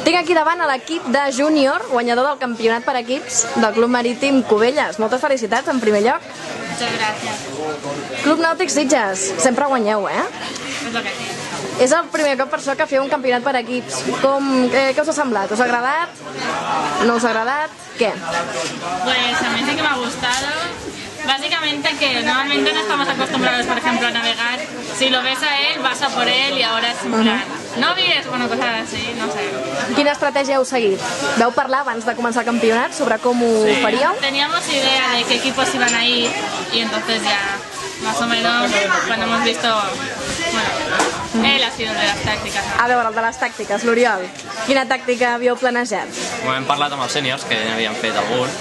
Tinc aquí davant a l'equip de júnior, guanyador del campionat per equips del Club Marítim Cubelles. Moltes felicitats, en primer lloc. Muchas gracias. Club Nàutic Sitges, sempre guanyeu, eh? És el que tinc. És el primer cop per això que feu un campionat per equips. Què us ha semblat? ¿Us ha agradat? ¿No us ha agradat? ¿Qué? Pues a mí sí que me ha gustado. Básicamente que normalmente no estamos acostumbrados, por ejemplo, a navegar. Si lo ves a él, vas a por él y ahora es en plan, no vies, bueno, cosas así, no sé. Quina estratègia heu seguit? Veu parlar abans de començar el campionat sobre com ho faríeu? Teníamos idea de qué equipos iban a ir y entonces ya, más o menos, cuando hemos visto, bueno, él ha sido el de las tácticas. A veure, el de les tàctiques, l'Oriol. Quina tàctica havíeu planejat? Hem parlat amb els sèniors, que n'havien fet alguns,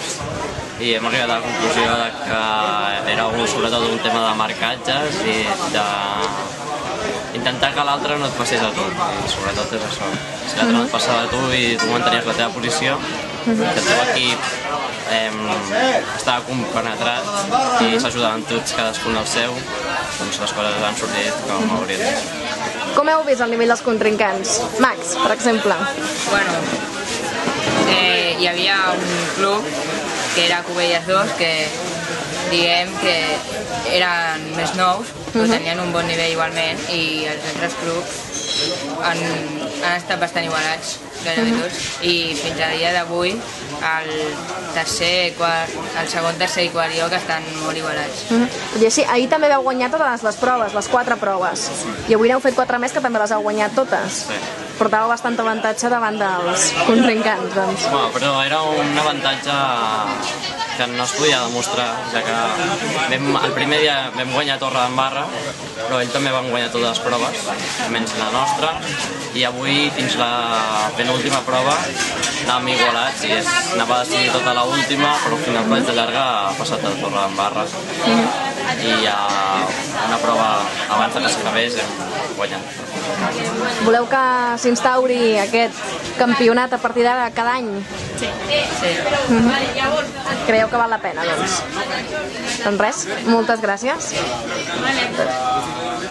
i hem arribat a la conclusió que era sobretot un tema de marcatges i d'intentar que l'altre no et passés a tu, i sobretot és això. Si l'altre no et passava a tu i tu mantenies la teva posició, que el teu equip estava compenetrat i s'ajudaven tots cadascun al seu, doncs les coses han sortit com haurien de ser. Com heu vist el nivell dels contrincants? Max, per exemple. Bueno, hi havia un club que era Cubelles 2, que diguem que eren més nous, però tenien un bon nivell igualment, i els altres clubs han estat bastant igualats, gairebé tots, i fins a dia d'avui el segon, tercer i quart lloc estan molt igualats. Tot i així, ahir també vau guanyar totes les proves, les 4 proves, i avui n'heu fet 4 més que també les heu guanyat totes. Portàveu bastant avantatge davant dels contrincants, doncs. Bueno, però era un avantatge que no es podia demostrar, ja que el primer dia vam guanyar Torre d'Embarra, però ell també van guanyar totes les proves, menys la nostra, i avui fins la penúltima prova anàvem igualats i anava a decidir tota l'última, però al final vaig de llarga ha passat a Torre d'Embarra. I a una prova abans que s'acabés hem guanyat. Voleu que s'instauri aquest campionat a partir d'ara cada any? Sí. Creieu que val la pena, doncs? Doncs res, moltes gràcies. Vale.